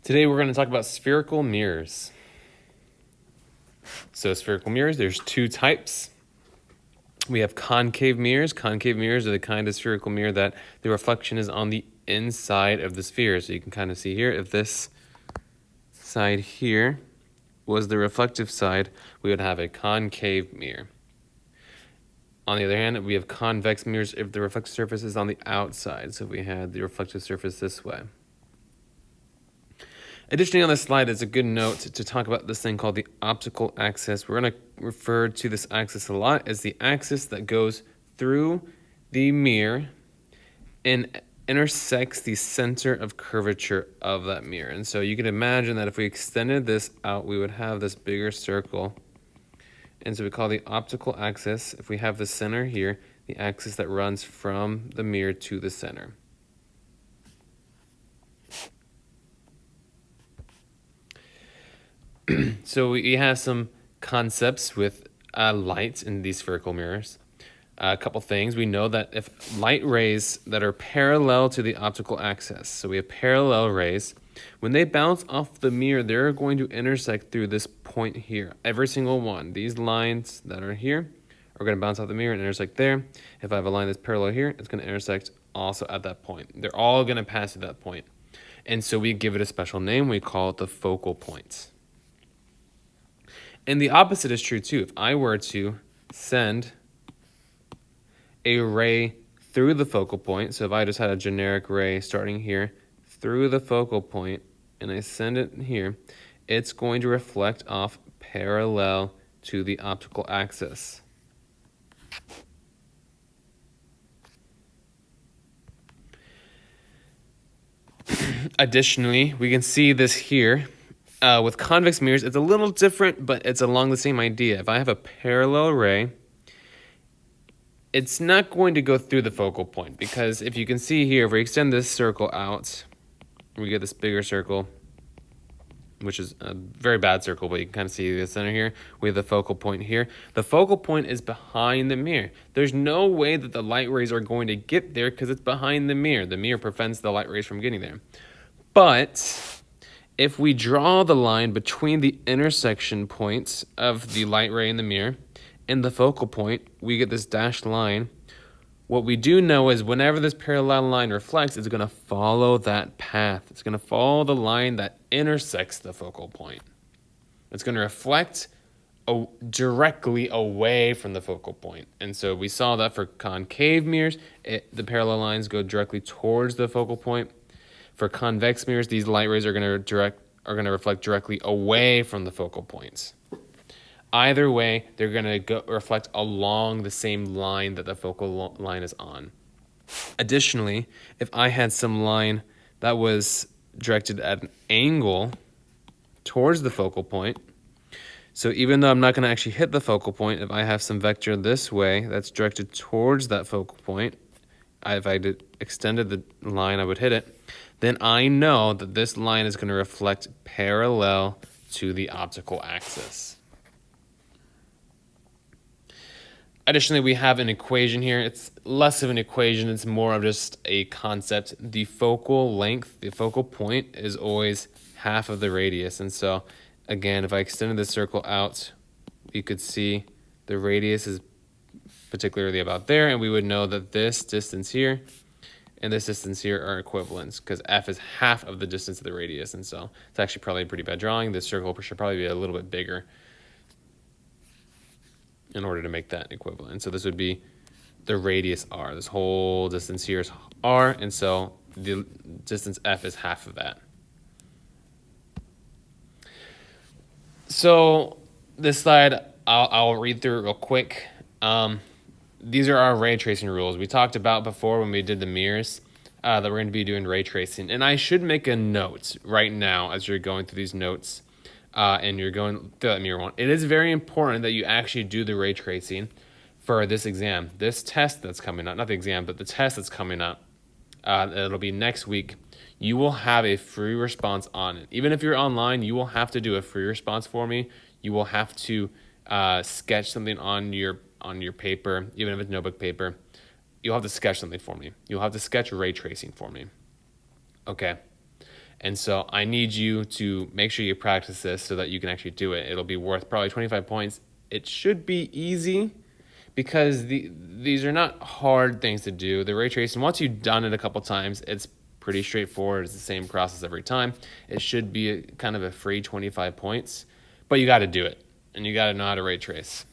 Today we're going to talk about spherical mirrors. So spherical mirrors, there's two types. We have concave mirrors. Concave mirrors are the kind of spherical mirror that the reflection is on the inside of the sphere. So you can kind of see here, if this side here was the reflective side, we would have a concave mirror. On the other hand, we have convex mirrors if the reflective surface is on the outside. So if we had the reflective surface this way. Additionally, on this slide, it's a good note to talk about this thing called the optical axis. We're going to refer to this axis a lot as the axis that goes through the mirror and intersects the center of curvature of that mirror. And so you can imagine that if we extended this out, we would have this bigger circle. And so we call the optical axis, if we have the center here, the axis that runs from the mirror to the center. So we have some concepts with light in these spherical mirrors. A couple things. We know that if light rays that are parallel to the optical axis, so we have parallel rays, when they bounce off the mirror, they're going to intersect through this point here. Every single one. These lines that are here are going to bounce off the mirror and intersect there. If I have a line that's parallel here, it's going to intersect also at that point. They're all going to pass through that point. And so we give it a special name. We call it the focal points. And the opposite is true too. If I were to send a ray through the focal point, so if I just had a generic ray starting here through the focal point and I send it here, it's going to reflect off parallel to the optical axis. Additionally, we can see this here. With convex mirrors, it's a little different, but it's along the same idea. If I have a parallel ray, it's not going to go through the focal point because if you can see here, if we extend this circle out, we get this bigger circle, which is a very bad circle, but you can kind of see the center here. We have the focal point here. The focal point is behind the mirror. There's no way that the light rays are going to get there because it's behind the mirror. The mirror prevents the light rays from getting there. But if we draw the line between the intersection points of the light ray in the mirror and the focal point, we get this dashed line. What we do know is whenever this parallel line reflects, it's going to follow that path. It's going to follow the line that intersects the focal point. It's going to reflect directly away from the focal point. And so we saw that for concave mirrors, the parallel lines go directly towards the focal point. For convex mirrors, these light rays are going to reflect directly away from the focal points. Either way, they're going to reflect along the same line that the focal line is on. Additionally, if I had some line that was directed at an angle towards the focal point, so even though I'm not going to actually hit the focal point, if I have some vector this way that's directed towards that focal point, if I extended the line, I would hit it, then I know that this line is going to reflect parallel to the optical axis. Additionally, we have an equation here. It's less of an equation. It's more of just a concept. The focal length, the focal point, is always half of the radius. And so, again, if I extended the circle out, you could see the radius is particularly about there. And we would know that this distance here and this distance here are equivalents because f is half of the distance of the radius. And so it's actually probably a pretty bad drawing. This circle should probably be a little bit bigger in order to make that equivalent. So this would be the radius r. This whole distance here is r, and so the distance f is half of that. So this slide, I'll read through it real quick. These are our ray tracing rules. We talked about before when we did the mirrors that we're going to be doing ray tracing. And I should make a note right now as you're going through these notes and you're going through that mirror one. It is very important that you actually do the ray tracing for this exam. This test that's coming up, not the exam, but the test that's coming up, it'll be next week. You will have a free response on it. Even if you're online, you will have to do a free response for me. You will have to sketch something on your paper, even if it's notebook paper. You'll have to sketch something for me. You'll have to sketch ray tracing for me. Okay. And so I need you to make sure you practice this so that you can actually do it. It'll be worth probably 25 points. It should be easy because these are not hard things to do. The ray tracing, once you've done it a couple times, it's pretty straightforward. It's the same process every time. It should be kind of a free 25 points, but you got to do it, and you got to know how to ray trace.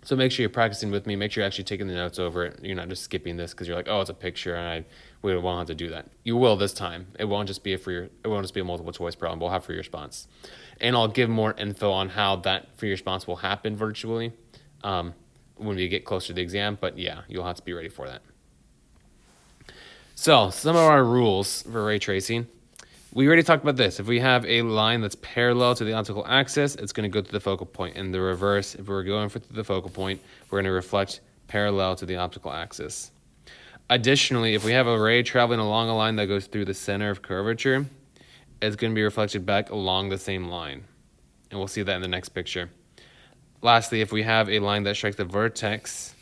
So make sure you're practicing with me. Make sure you're actually taking the notes over it. You're not just skipping this because you're like, oh, it's a picture, and we won't have to do that. You will this time. It won't just be a multiple choice problem. We'll have free response, and I'll give more info on how that free response will happen virtually when we get closer to the exam. But yeah, you'll have to be ready for that. So some of our rules for ray tracing. We already talked about this. If we have a line that's parallel to the optical axis, it's going to go to the focal point. In the reverse, if we're going for the focal point, we're going to reflect parallel to the optical axis. Additionally, if we have a ray traveling along a line that goes through the center of curvature, it's going to be reflected back along the same line. And we'll see that in the next picture. Lastly, if we have a line that strikes the vertex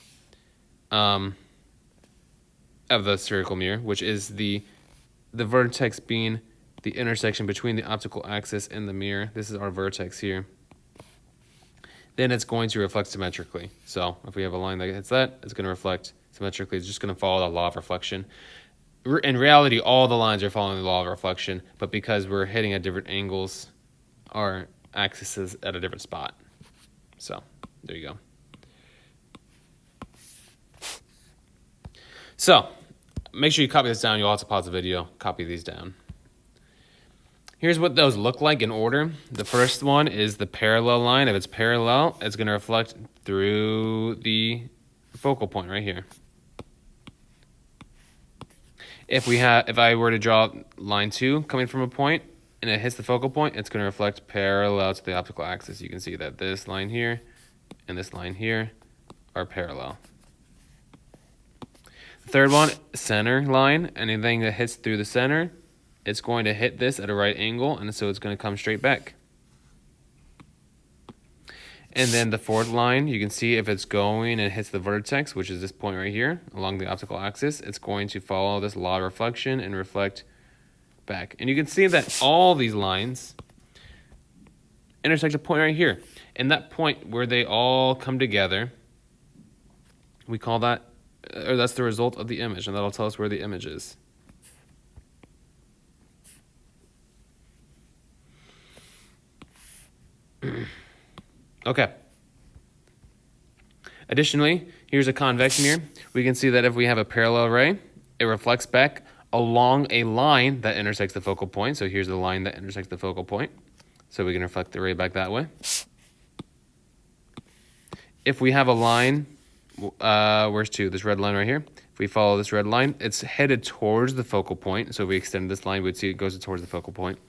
of the spherical mirror, which is the vertex being the intersection between the optical axis and the mirror. This is our vertex here. Then it's going to reflect symmetrically. So if we have a line that hits that, it's going to reflect symmetrically. It's just going to follow the law of reflection. In reality, all the lines are following the law of reflection, but because we're hitting at different angles, our axis is at a different spot. So there you go. So make sure you copy this down. You'll have to pause the video, copy these down. Here's what those look like in order. The first one is the parallel line. If it's parallel, it's going to reflect through the focal point right here. If I were to draw line 2 coming from a point and it hits the focal point, it's going to reflect parallel to the optical axis. You can see that this line here and this line here are parallel. The third one, center line. Anything that hits through the center, it's going to hit this at a right angle, and so it's going to come straight back. And then the fourth line, you can see if it's going and hits the vertex, which is this point right here, along the optical axis, it's going to follow this law of reflection and reflect back. And you can see that all these lines intersect a point right here. And that point where they all come together, we call that, or that's the result of the image, and that'll tell us where the image is. Okay. Additionally, here's a convex mirror. We can see that if we have a parallel ray, it reflects back along a line that intersects the focal point. So here's the line that intersects the focal point. So we can reflect the ray back that way. If we have a line, where's 2? This red line right here. If we follow this red line, it's headed towards the focal point. So if we extend this line, we'd see it goes towards the focal point.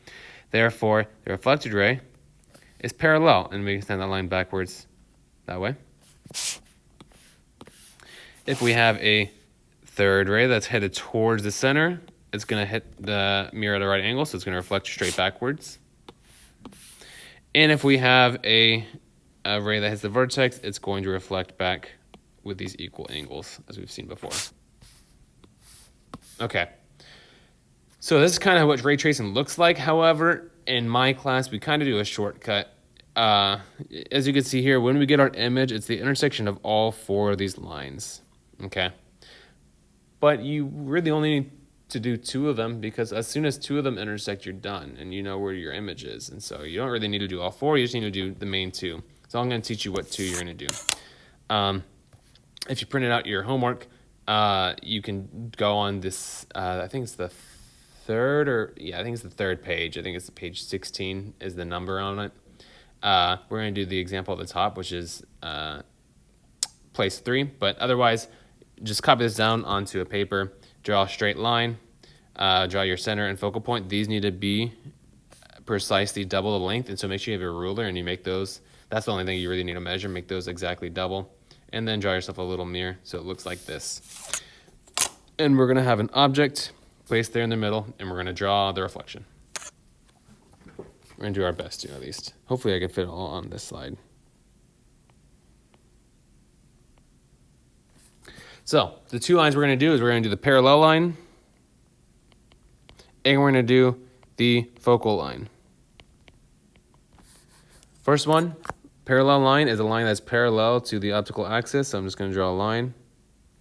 Therefore, the reflected ray is parallel, and we extend that line backwards that way. If we have a third ray that's headed towards the center, it's going to hit the mirror at a right angle, so it's going to reflect straight backwards. And if we have a ray that hits the vertex, it's going to reflect back with these equal angles, as we've seen before. Okay. So this is kind of what ray tracing looks like. However, in my class, we kind of do a shortcut. As you can see here, when we get our image, it's the intersection of all 4 of these lines. Okay. But you really only need to do 2 of them, because as soon as 2 of them intersect, you're done, and you know where your image is. And so you don't really need to do all 4. You just need to do the main 2. So I'm going to teach you what 2 you're going to do. If you printed out your homework, you can go on this, I think it's the third page. I think it's page 16 is the number on it. We're going to do the example at the top, which is place 3. But otherwise, just copy this down onto a paper, draw a straight line, draw your center and focal point. These need to be precisely double the length, and so make sure you have a ruler and you make those. That's the only thing you really need to measure. Make those exactly double. And then draw yourself a little mirror so it looks like this. And we're going to have an object placed there in the middle, and we're going to draw the reflection. We're going to do our best to, at least. Hopefully I can fit it all on this slide. So the 2 lines we're going to do is we're going to do the parallel line, and we're going to do the focal line. First one, parallel line, is a line that's parallel to the optical axis. So I'm just going to draw a line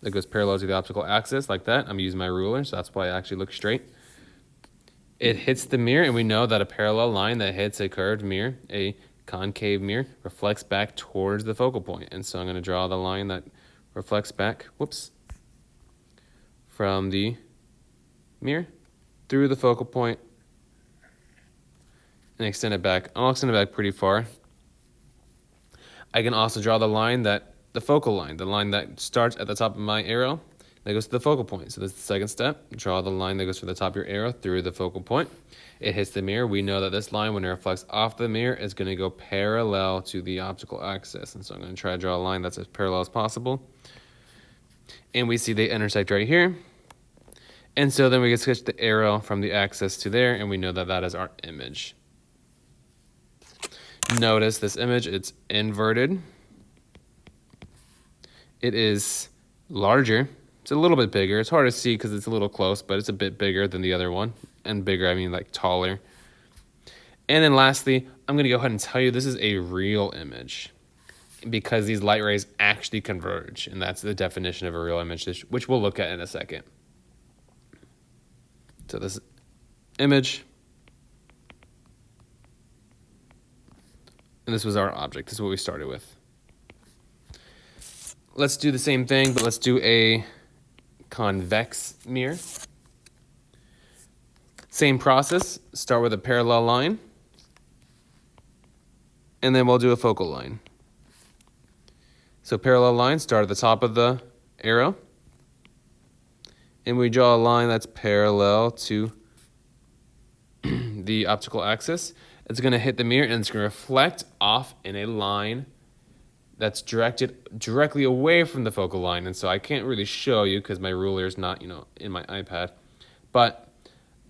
that goes parallel to the optical axis like that. I'm using my ruler, so that's why I actually look straight. It hits the mirror, and we know that a parallel line that hits a curved mirror, a concave mirror, reflects back towards the focal point. And so I'm going to draw the line that reflects back, from the mirror through the focal point and extend it back. I'll extend it back pretty far. I can also draw the line the focal line, the line that starts at the top of my arrow that goes to the focal point. So this is the second step. Draw the line that goes from the top of your arrow through the focal point. It hits the mirror. We know that this line, when it reflects off the mirror, is going to go parallel to the optical axis. And so I'm going to try to draw a line that's as parallel as possible. And we see they intersect right here. And so then we can switch the arrow from the axis to there, and we know that that is our image. Notice this image, it's inverted. It is larger. It's a little bit bigger. It's hard to see because it's a little close, but it's a bit bigger than the other one. And bigger, I mean like taller. And then lastly, I'm going to go ahead and tell you this is a real image because these light rays actually converge. And that's the definition of a real image, which we'll look at in a second. So this image, and this was our object. This is what we started with. Let's do the same thing, but let's do a convex mirror. Same process, start with a parallel line, and then we'll do a focal line. So parallel line, start at the top of the arrow, and we draw a line that's parallel to the optical axis. It's going to hit the mirror, and it's going to reflect off in a line that's directed directly away from the focal line. And so I can't really show you because my ruler is not, in my iPad. But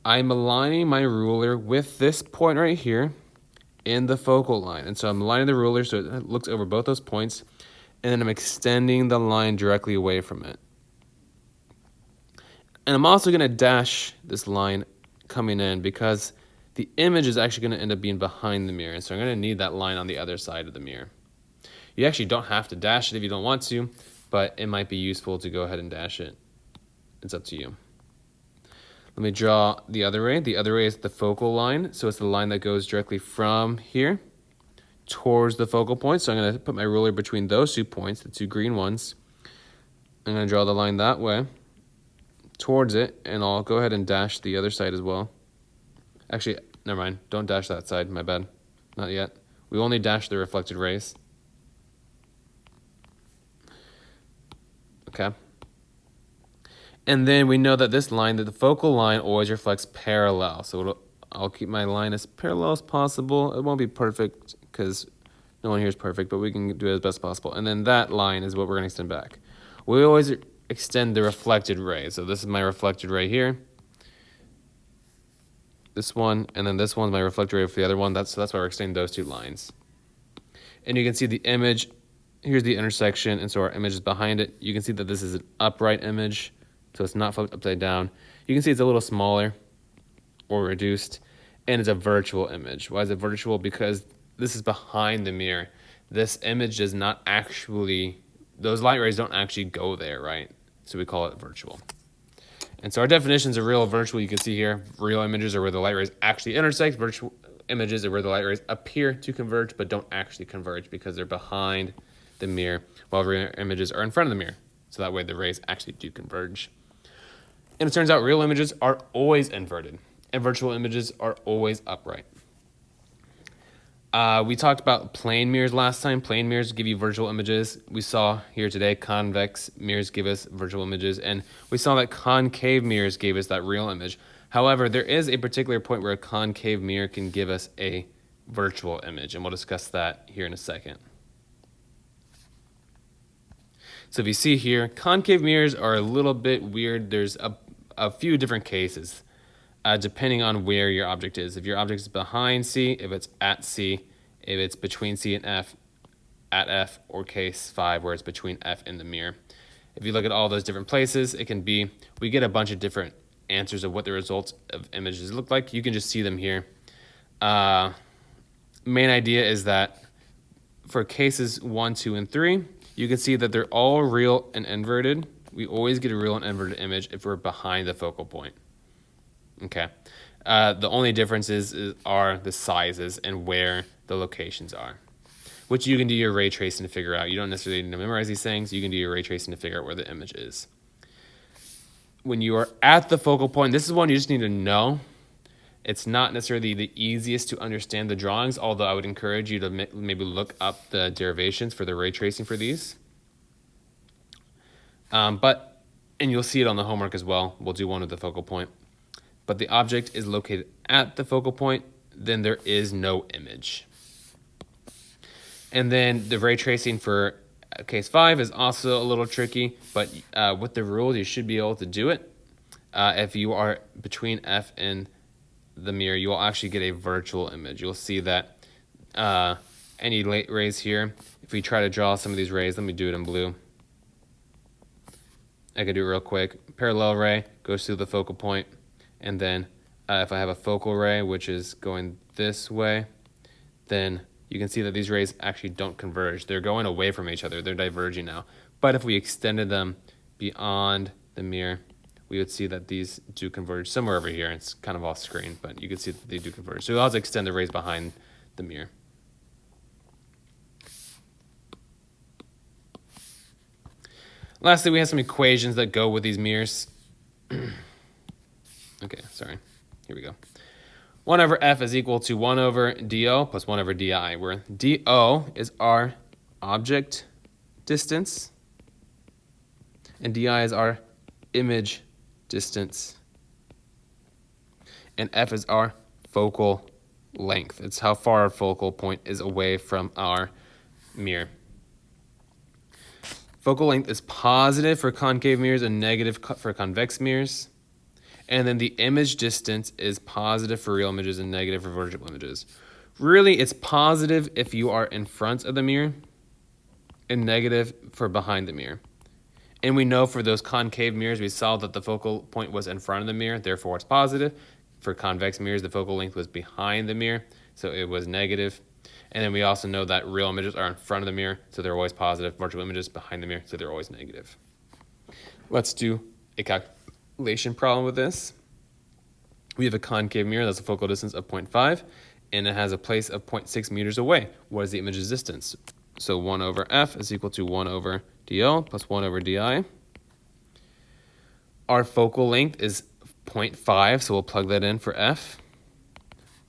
I'm aligning my ruler with this point right here in the focal line. And so I'm aligning the ruler so it looks over both those points. And then I'm extending the line directly away from it. And I'm also going to dash this line coming in because the image is actually going to end up being behind the mirror. And so I'm going to need that line on the other side of the mirror. You actually don't have to dash it if you don't want to, but it might be useful to go ahead and dash it. It's up to you. Let me draw the other ray. The other ray is the focal line. So it's the line that goes directly from here towards the focal point. So I'm going to put my ruler between those 2 points, the 2 green ones. I'm going to draw the line that way towards it, and I'll go ahead and dash the other side as well. Actually, never mind. Don't dash that side. My bad. Not yet. We only dash the reflected rays. Okay. And then we know that this line, that the focal line always reflects parallel. So I'll keep my line as parallel as possible. It won't be perfect because no one here is perfect, but we can do it as best possible. And then that line is what we're going to extend back. We always extend the reflected ray. So this is my reflected ray here. This one, and then this one's my reflected ray for the other one. So that's why we're extending those 2 lines. And you can see the image. Here's the intersection, and so our image is behind it. You can see that this is an upright image, so it's not flipped upside down. You can see it's a little smaller or reduced, and it's a virtual image. Why is it virtual? Because this is behind the mirror. This image does not actually, those light rays don't actually go there, right? So we call it virtual. And so our definitions of real and virtual, you can see here, real images are where the light rays actually intersect. Virtual images are where the light rays appear to converge, but don't actually converge because they're behind the mirror, while real images are in front of the mirror. So that way the rays actually do converge. And it turns out real images are always inverted, and virtual images are always upright. We talked about plane mirrors last time. Plane mirrors give you virtual images. We saw here today convex mirrors give us virtual images, and we saw that concave mirrors gave us that real image. However, there is a particular point where a concave mirror can give us a virtual image, and we'll discuss that here in a second. So if you see here, concave mirrors are a little bit weird. There's a few different cases depending on where your object is. If your object is behind C, if it's at C, if it's between C and F, at F, or case 5 where it's between F and the mirror. If you look at all those different places, it can be, we get a bunch of different answers of what the results of images look like, you can just see them here. Main idea is that for cases 1, 2, and 3, you can see that they're all real and inverted. We always get a real and inverted image if we're behind the focal point. Okay. The only differences are the sizes and where the locations are, which you can do your ray tracing to figure out. You don't necessarily need to memorize these things. You can do your ray tracing to figure out where the image is. When you are at the focal point, this is one you just need to know. It's not necessarily the easiest to understand the drawings, although I would encourage you to maybe look up the derivations for the ray tracing for these. And you'll see it on the homework as well. We'll do one at the focal point. But the object is located at the focal point, then there is no image. And then the ray tracing for case 5 is also a little tricky, but with the rules, you should be able to do it. If you are between F and the mirror, you will actually get a virtual image. You'll see that any light rays here, if we try to draw some of these rays, let me do it in blue. I can do it real quick. Parallel ray goes through the focal point, and then if I have a focal ray, which is going this way, then you can see that these rays actually don't converge. They're going away from each other. They're diverging now. But if we extended them beyond the mirror, we would see that these do converge somewhere over here. It's kind of off screen, but you can see that they do converge. So we'll also extend the rays behind the mirror. Lastly, we have some equations that go with these mirrors. Okay, sorry. Here we go. 1 over F is equal to 1 over DO plus 1 over DI, where DO is our object distance, and DI is our image distance, and F is our focal length. It's how far our focal point is away from our mirror. Focal length is positive for concave mirrors and negative for convex mirrors. And then the image distance is positive for real images and negative for virtual images. Really, it's positive if you are in front of the mirror and negative for behind the mirror. And we know for those concave mirrors, we saw that the focal point was in front of the mirror, therefore it's positive. For convex mirrors, the focal length was behind the mirror, so it was negative. And then we also know that real images are in front of the mirror, so they're always positive. Virtual images behind the mirror, so they're always negative. Let's do a calculation problem with this. We have a concave mirror that's a focal distance of 0.5, and it has a place of 0.6 meters away. What is the image's distance? So 1 over F is equal to 1 over DL plus 1 over DI. Our focal length is 0.5, so we'll plug that in for F.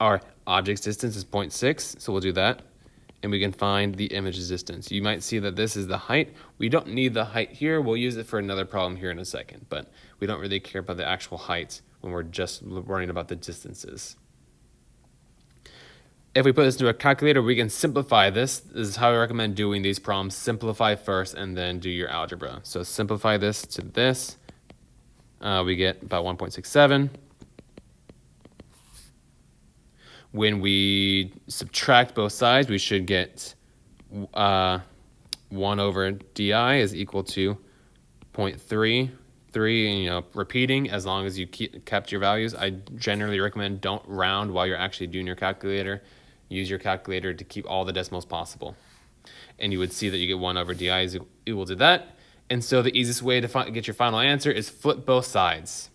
Our object's distance is 0.6, so we'll do that. And we can find the image's distance. You might see that this is the height. We don't need the height here. We'll use it for another problem here in a second, but we don't really care about the actual height when we're just worrying about the distances. If we put this into a calculator, we can simplify this. This is how I recommend doing these problems. Simplify first and then do your algebra. So simplify this to this. We get about 1.67. When we subtract both sides, we should get 1 over DI is equal to 0.33. Repeating as long as you kept your values. I generally recommend don't round while you're actually doing your calculator. Use your calculator to keep all the decimals possible. And you would see that you get 1 over DI is equal to that. And so the easiest way to get your final answer is flip both sides.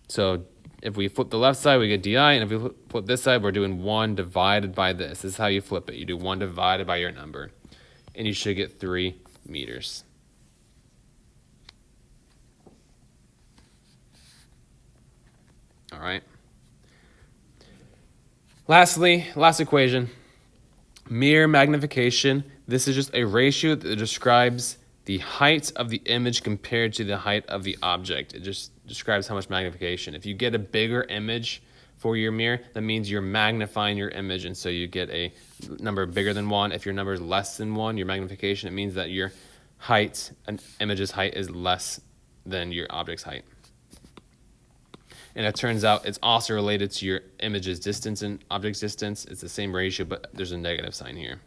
So if we flip the left side, we get DI, and if we flip this side, we're doing 1 divided by this. This is how you flip it. You do 1 divided by your number, and you should get 3 meters. All right. Lastly, last equation, mirror magnification. This is just a ratio that describes the height of the image compared to the height of the object. It just describes how much magnification. If you get a bigger image for your mirror, that means you're magnifying your image, and so you get a number bigger than 1. If your number is less than 1, your magnification, it means that your height, an image's height, is less than your object's height. And it turns out it's also related to your image's distance and object's distance. It's the same ratio, but there's a negative sign here.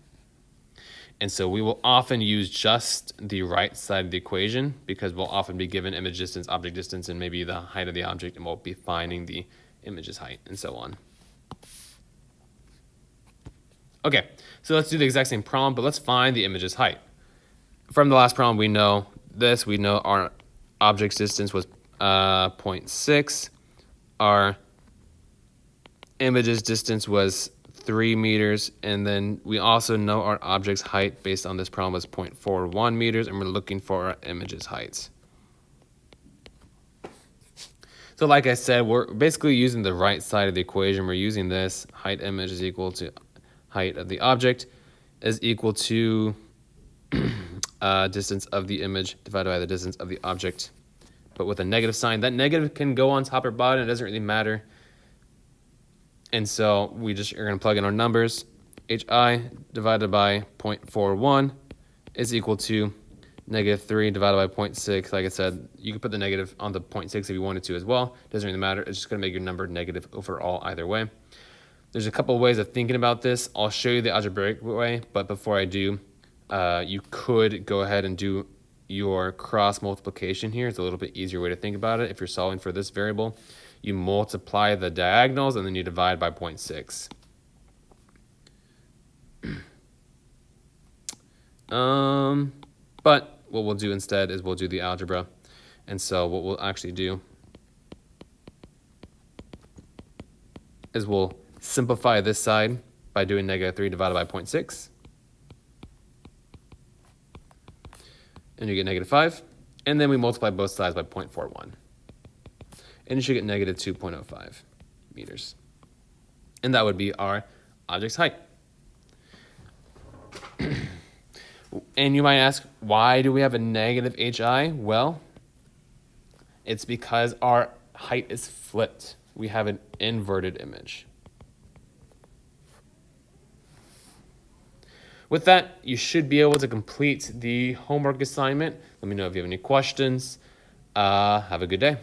And so we will often use just the right side of the equation because we'll often be given image distance, object distance, and maybe the height of the object, and we'll be finding the image's height and so on. Okay, so let's do the exact same problem, but let's find the image's height. From the last problem, we know this. We know our object's distance was 0.6. Our image's distance was 3 meters, and then we also know our object's height based on this problem was 0.41 meters, and we're looking for our image's height. So like I said, we're basically using the right side of the equation. We're using this. Height image is equal to height of the object is equal to distance of the image divided by the distance of the object, but with a negative sign. That negative can go on top or bottom. It doesn't really matter. And so we just are going to plug in our numbers. HI divided by 0.41 is equal to -3 divided by 0.6. Like I said, you could put the negative on the 0.6 if you wanted to as well. Doesn't really matter. It's just going to make your number negative overall either way. There's a couple of ways of thinking about this. I'll show you the algebraic way, but before I do, you could go ahead and do your cross multiplication here. It's a little bit easier way to think about it. If you're solving for this variable, you multiply the diagonals and then you divide by 0.6. But what we'll do instead is we'll do the algebra. And so what we'll actually do is we'll simplify this side by doing -3 divided by 0.6. And you get -5. And then we multiply both sides by 0.41. And you should get -2.05 meters. And that would be our object's height. And you might ask, why do we have a negative HI? Well, it's because our height is flipped. We have an inverted image. With that, you should be able to complete the homework assignment. Let me know if you have any questions. Have a good day.